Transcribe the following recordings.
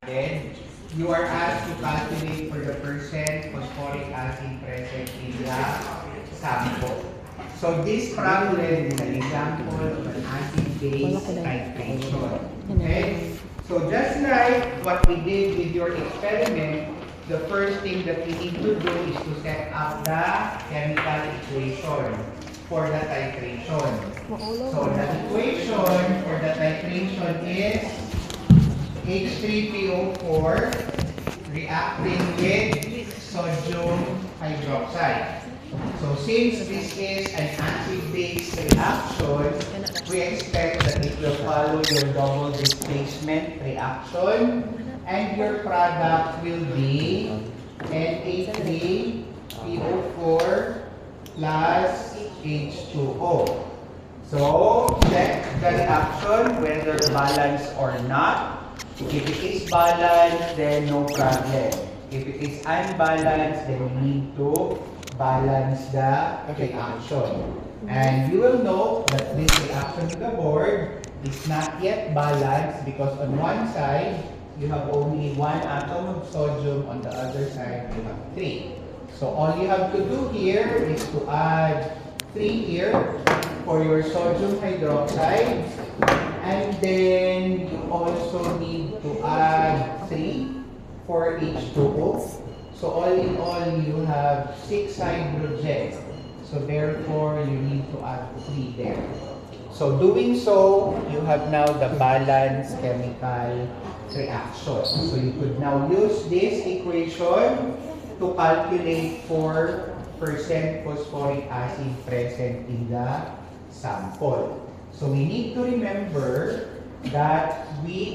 Then, you are asked to calculate for the percent phosphoric acid present in the sample. So this problem is an example of an acid-base titration. Okay? So just like what we did with your experiment, the first thing that we need to do is to set up the chemical equation for the titration. So the equation for the titration is H3PO4 reacting with sodium hydroxide. So since this is an acid-base reaction, we expect that it will follow your double displacement reaction and your product will be Na3PO4 plus H2O. So check the reaction whether balanced or not. If it is balanced, then no problem. If it is unbalanced, then we need to balance the reaction. And you will know that this reaction to the board is not yet balanced because on one side, you have only one atom of sodium, on the other side, you have 3. So all you have to do here is to add 3 here for your sodium hydroxide. And then you also need to add 3 for H2O. So all in all, you have 6 hydrogens. So therefore, you need to add 3 there. So doing so, you have now the balanced chemical reaction. So you could now use this equation to calculate for percent phosphoric acid present in the sample. So we need to remember that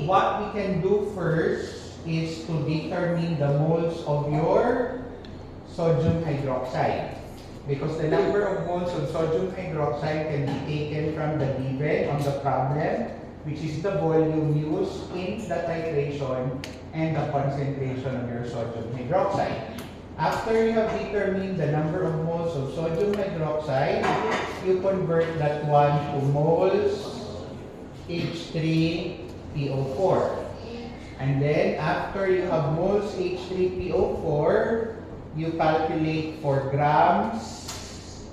what we can do first is to determine the moles of your sodium hydroxide. Because the number of moles of sodium hydroxide can be taken from the given on the problem, which is the volume used in the titration and the concentration of your sodium hydroxide. After you have determined the number of moles of sodium hydroxide, you convert that one to moles H3PO4. And then after you have moles H3PO4, you calculate for grams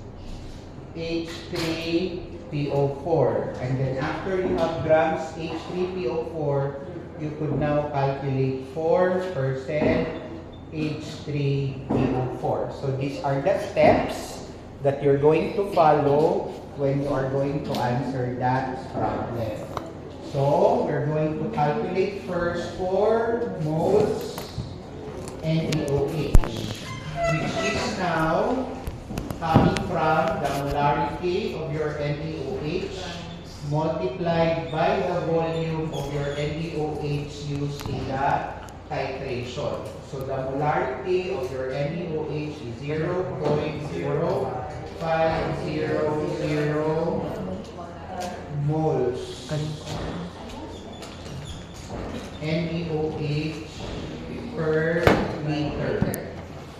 H3PO4. And then after you have grams H3PO4, you could now calculate 4% H3PO4. So these are the steps that you're going to follow when you are going to answer that problem. So we're going to calculate first for moles NaOH, which is now coming from the molarity of your NaOH multiplied by the volume of your NaOH used in the titration. So the molarity of your NaOH is 0.0500 moles NaOH per liter.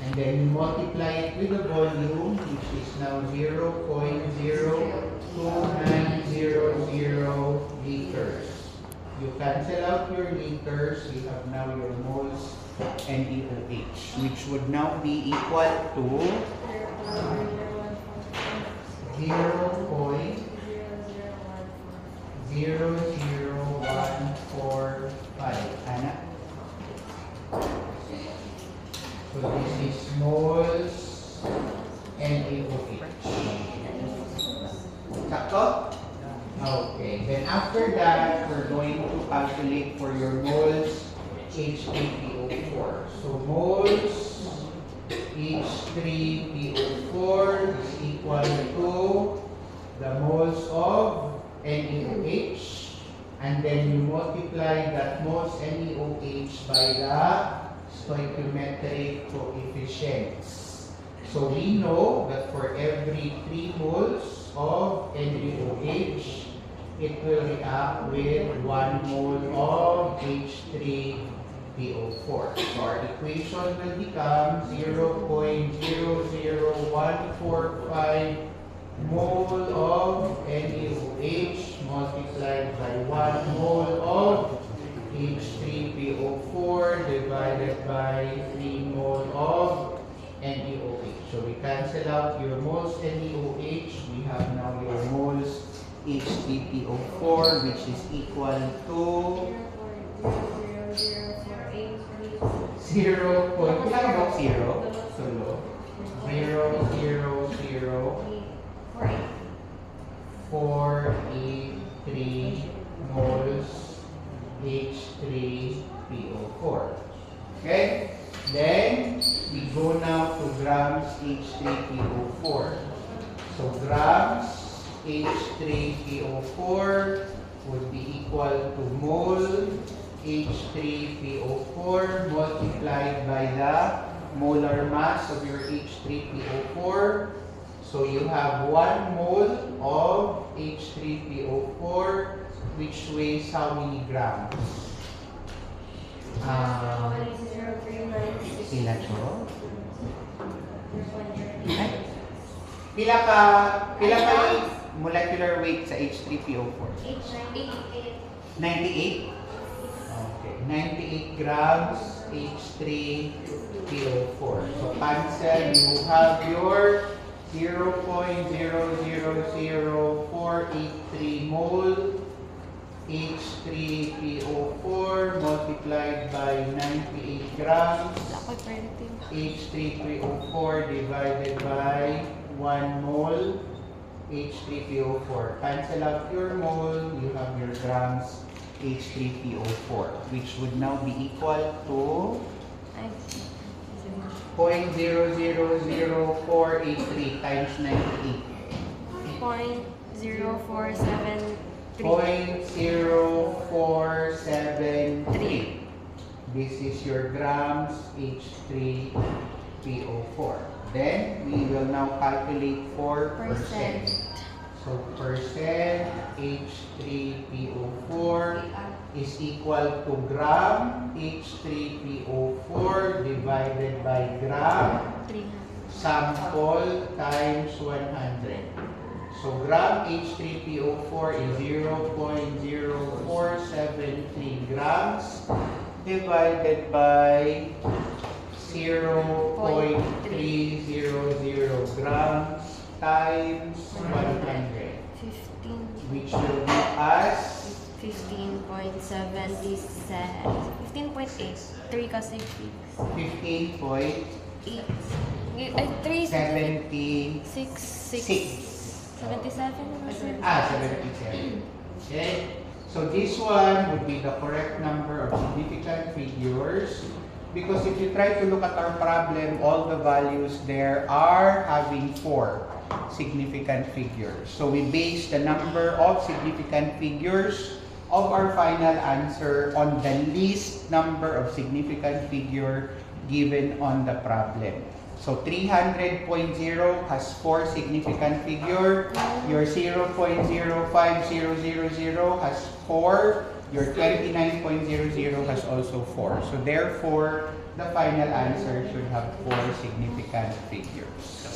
And then you multiply it with the volume, which is now 0.02900 liters. You cancel out your liters, you have now your moles NaOH, which would now be equal to 0.00145. Ana? So this is moles NaOH. Sakto? Okay. Then after that, we're going to calculate for your moles H3PO4. So moles H3PO4 is equal to the moles of NaOH, and then you multiply that moles NaOH by the stoichiometric coefficients. So we know that for every 3 moles of NaOH, it will react with 1 mole of H3PO4. So our equation will become 0.00145 mole of NaOH multiplied by 1 mole of H3PO4 divided by 3 mole of NaOH. So we cancel out your moles NaOH. We have now your moles H3PO4, which is equal to 0. Kailangan ba 0? Tulo. 0, 0, 0, 483 moles H3PO4. Okay? Then, we go now to grams H3PO4. So, grams H3PO4 would be equal to mole H3PO4 multiplied by the molar mass of your H3PO4. So you have 1 mole of H3PO4, which weighs how many grams? Sila to? Pila ka yung molecular weight sa H3PO4? 98? Okay, 98 grams H3PO4. So cancel, you have your 0.000483 mole H3PO4 multiplied by 98 grams H3PO4 divided by 1 mole H3PO4. Cancel out your mole, you have your grams H3PO4, which would now be equal to 0.000483 times 98. 0.0473. This is your grams H3PO4. Then, we will now calculate for percent. So, percent H3PO4 is equal to gram H3PO4 divided by gram sample times 100. So, gram H3PO4 is 0.0473 grams divided by 0.300 grams times 100, which will give us 15.77. 15.8. 3 kasi 15.8. 77. 77. Okay. So this one would be the correct number of significant figures, because if you try to look at our problem, all the values there are having 4 significant figures. So we base the number of significant figures of our final answer on the least number of significant figure given on the problem. So 300.0 has 4 significant figure. Your 0.05000 has 4. Your 29.00 has also 4. So therefore, the final answer should have 4 significant figures.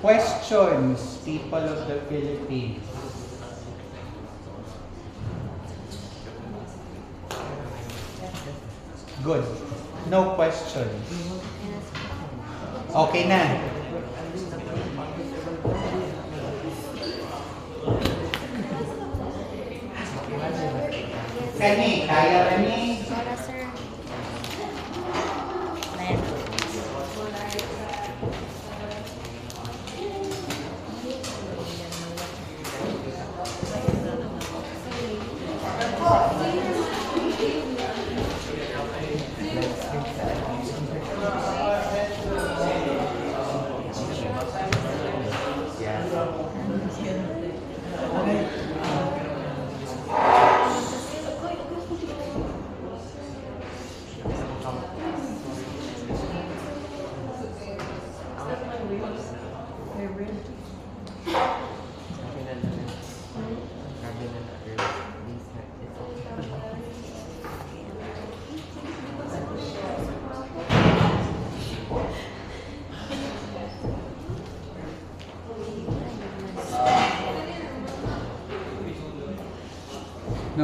Questions, people of the Philippines? Good. No questions. Okay na. Rani, kaya Rani? Wala, sir.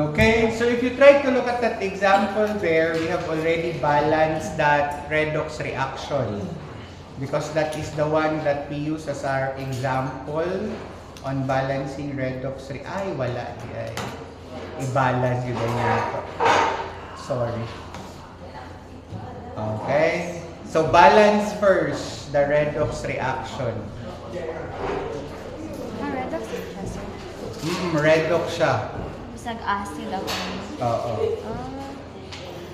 Okay, so if you try to look at that example there, we have already balanced that redox reaction because that is the one that we use as our example on balancing redox reaction. Ay, wala. Ay, i-balance yun na ito. Sorry. Okay, so balance first the redox reaction. Redox siya, sir. Redox siya. Bisag acid ako. Oo.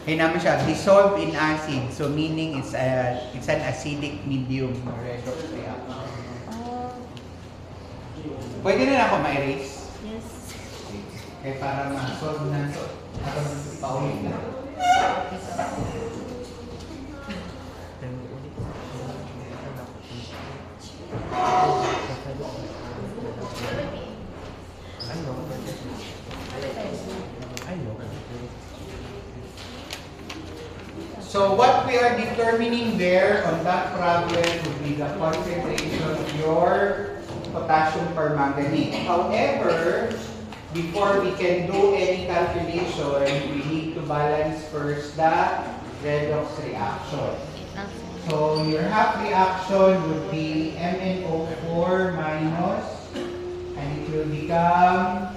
Kaya naman siya, dissolved in acid. So meaning it's an acidic medium redox reaction. Pwede na ako ma-erase? Yes. Kaya para ma-solve na ito. Ako paulit na. So what we are determining there on that problem would be the concentration of your potassium permanganate. However, before we can do any calculation, we need to balance first the redox reaction. So your half reaction would be MnO4 minus, and it will become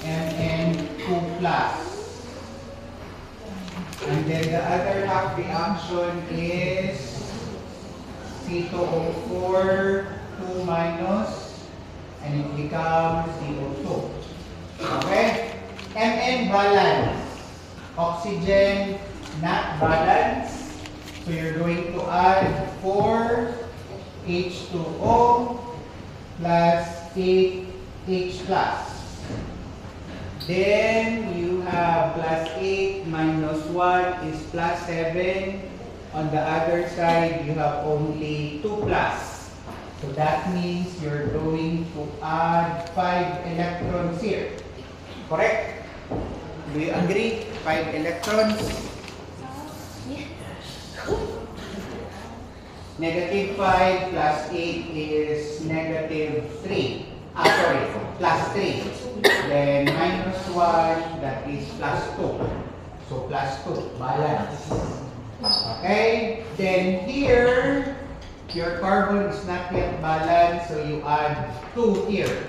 Mn2 plus. And then the other half reaction is C2O4 2 minus, and it becomes CO2. Okay? Mn balance. Oxygen not balance. So you're going to add 4 H2O plus 8 H plus. Then you have plus 8 minus 1 is plus 7. On the other side, you have only 2 plus. So that means you're going to add 5 electrons here. Correct? Do you agree? 5 electrons. Negative 5 plus 8 is negative 3. Sorry, plus 3. Then minus 1, that is plus 2. So plus 2, balance. Okay? Then here, your carbon is not yet balanced, so you add 2 here.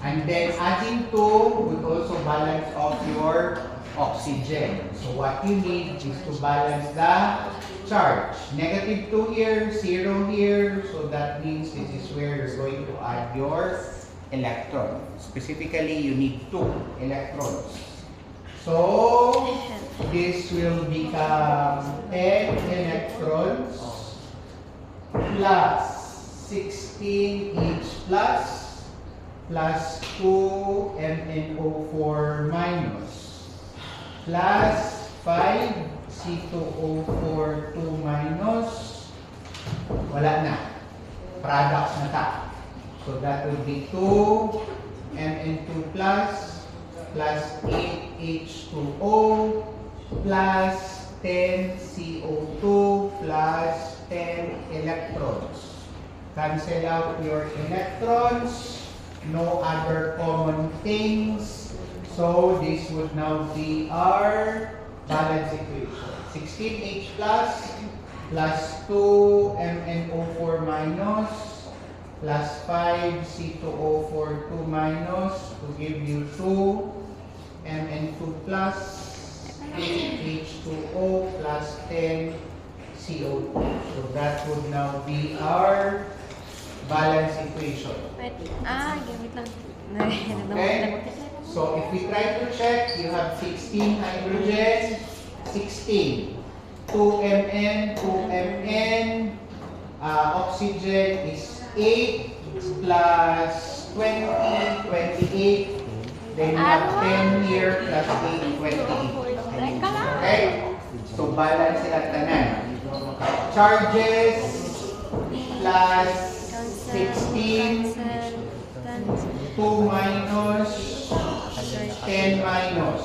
And then adding 2 would also balance off your oxygen. So what you need is to balance the charge. Negative 2 here, 0 here. So that means this is where you're going to add your electron. Specifically, you need 2 electrons. So this will become 10 electrons plus 16 H plus 2 MnO4 minus plus 5 C2O4 2 minus, wala na, products na ta. So that would be 2 Mn2 plus 8 H2O plus 10 CO2 plus 10 electrons. Cancel out your electrons, no other common things. So this would now be our balance equation. 16H plus 2 MnO4 minus plus 5 C2O4 2 minus to give you 2 Mn2 plus 8 H2O plus 10 CO2. So that would now be our balance equation. Gamit lang. Okay? So if we try to check, you have 16 hydrogen, 16, 2 Mn, 2 Mn, oxygen is 8 plus 20, 28, then you have 10 here plus 8, 28. Okay? So balance sila tanan. Charges plus 16, 2 minus, 10 minus.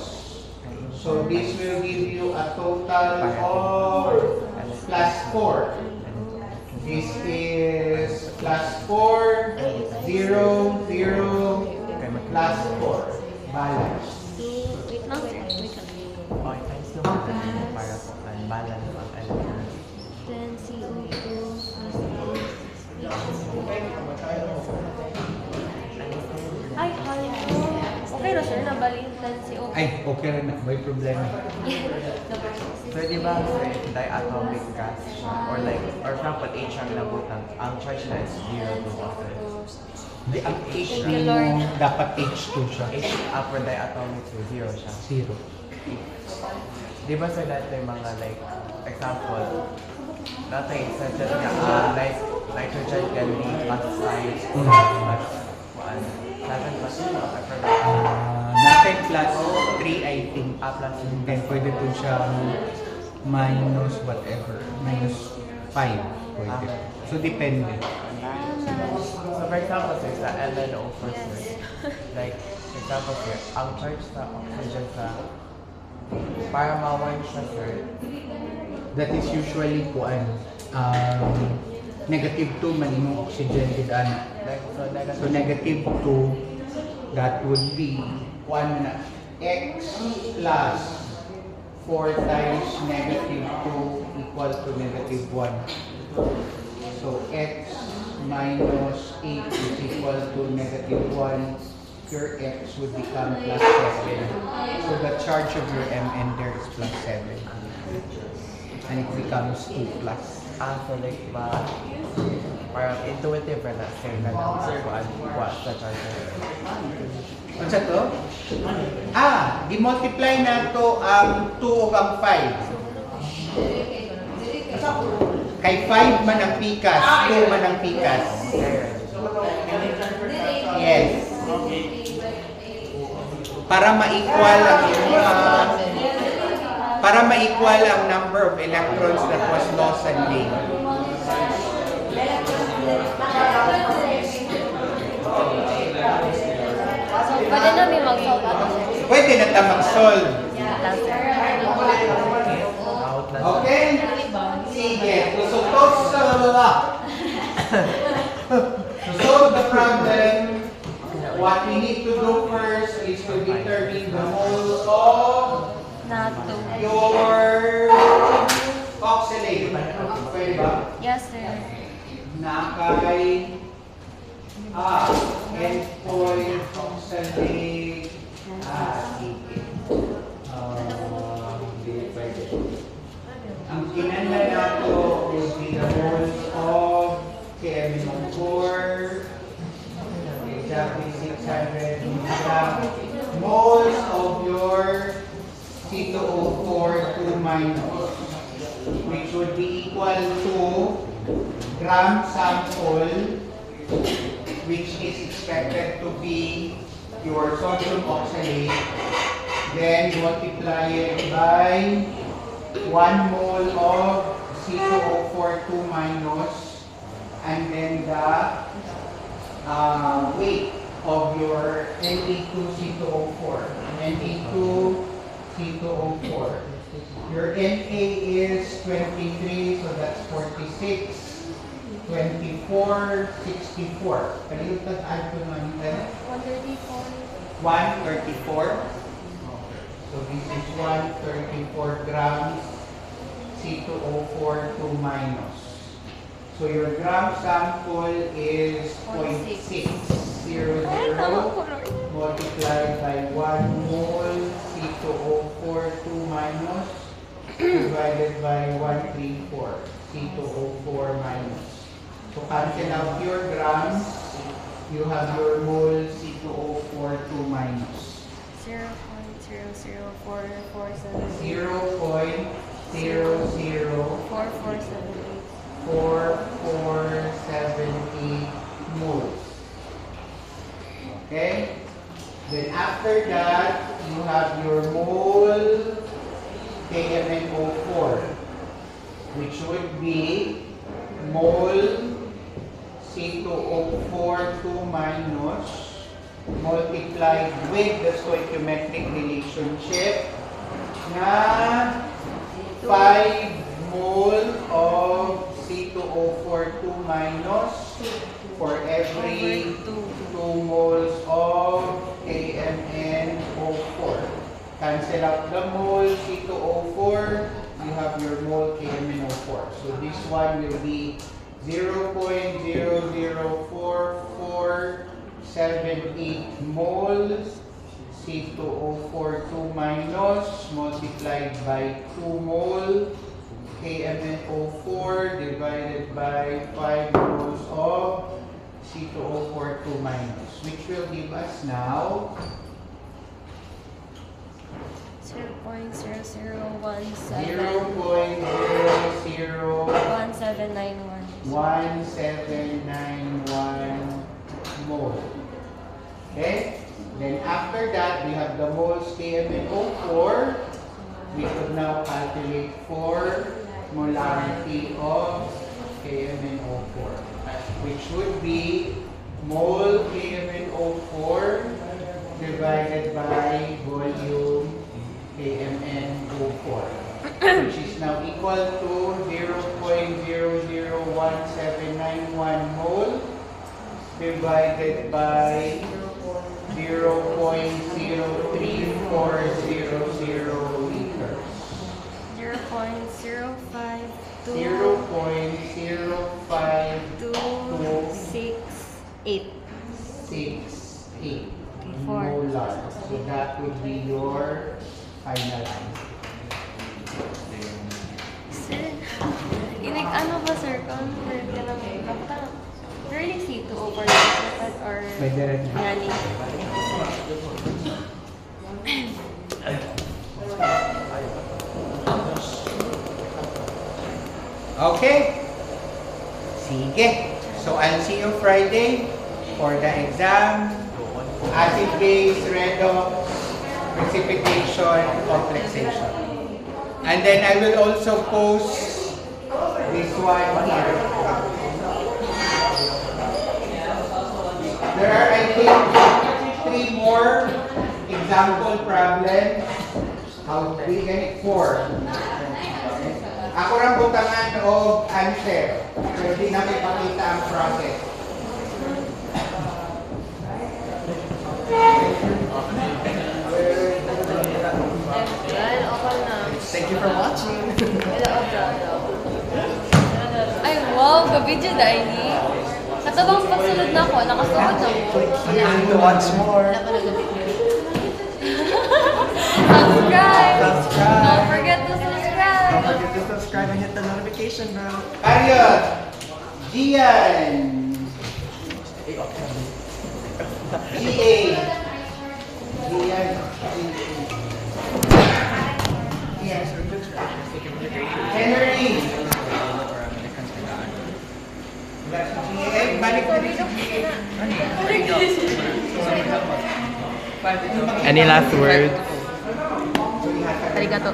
So this will give you a total of plus 4. This is plus 4, 0, 0, plus 4. Balance. balance ang electrons. Then CO2 plus Ay, hali ko. Okay na sir, nabalik then CO2. Ay, okay rin na. May problema. So, di ba, sir, diatomic gas siya? Or like, or example, H ang nabutan, ang charge na is 0 to water. Di, ang H Thank you, Lord. mo, dapat H2 siya. H for diatomic, so 0 siya. 0. Di ba, sir, dati yung mga like, example, dati, such as like, nitrogen can be plus 5 plus 1, 7 plus 2, I forgot. Natin plus 3, I think. Plus Then pwede po siya minus whatever. Minus 5. Pwede. So, depende. So, for example, sir, sa LNO4, sir, like, for example, sir, ang charge sa oxygen sa, para ma-1 siya, sir, That is usually kuan. Negative 2 man imong oxygen gid ana. like, So negative 2, that would be 1 na x plus 4 times negative 2 equal to negative 1. So x minus 8 is equal to negative 1. Your x would become plus 7. So the charge of your Mn there is plus 7. And it becomes 2 plus. so like, parang intuitive na, sir, na lang, sir, kung sa charger. Ano sa to? Di-multiply na to ang 2 o ang 5. Kay 5 man ang pikas, 2 man ang pikas. Yes. Para ma-equal ang number of electrons that was lost and gained. Pwede na may mag-solve ato sir. Pwede na ta mag-solve. Last sir. Okay? Sige. So solve the problem. What we need to do first is to determine the moles of Not to. your oxalate. Pwede ba? Yes sir. Nakay endpoint oxalate sige. Hindi pwede. Ang kinanda nato would be the moles of KMNO4, exactly 600 milligram. Moles of your C2O4 2 minus, which would be equal to gram sample, which is expected to be your sodium oxalate, then multiply it by 1 mole of C2O4 2 minus, and then the weight of your Na2C2O4. Na2C2O4. Your Na is 23, so that's 46. 24, 64. Kalimutan add ko naman ito. 134. 134. So this is 134 grams C2O4 2 minus. So your gram sample is 0.600 multiplied by 1 mole C2O4 2 minus divided by 134 C2O4 minus. So cancel out your grams, you have your mole C2O4 2 minus. 0.004478 moles. Okay? Then after that, you have your mole KMNO4, which would be mole C2O4 2 minus multiplied with the stoichiometric relationship na 5 mole of C2O4 2 minus for every 2 moles of KMNO4. Cancel out the mole C2O4, you have your one will be 0.004478 moles C2O4 2 minus multiplied by 2 mole KMnO4 divided by 5 moles of C2O4 2 minus, which will give us now 0.001791 1791 mole. Okay? Then after that, we have the moles KMnO4. We could now calculate for molarity of KMnO4, which would be mole KMnO4 divided by volume KMnO4, which is now equal to 0.001791 mole divided by 0.03400 liters. 0.05268 68 Four. molar. So that would be your final answer. Sir, ano ba sir? Convert ka ng kapag really C2 over or May direct na. yani. Okay? Sige. So I'll see you Friday for the exam. Acid-base, redox, precipitation, complexation. And then I will also post this one here. There are, I think, 3 more example problems. How we get it 4. Ako rin butangan o answer. Pero di namin pakita ang process. Thank you for watching. Ay, wow! Gabi dyan dahil ni. Katabang pagsunod na ako, nakasuot na ako. To watch more. Subscribe! Subscribe. Don't forget to subscribe! Don't forget to subscribe and hit the notification bell. Ariot! Gian! GA! Gian! Henry! Balik na rin sa GA. Any last words? Arigato.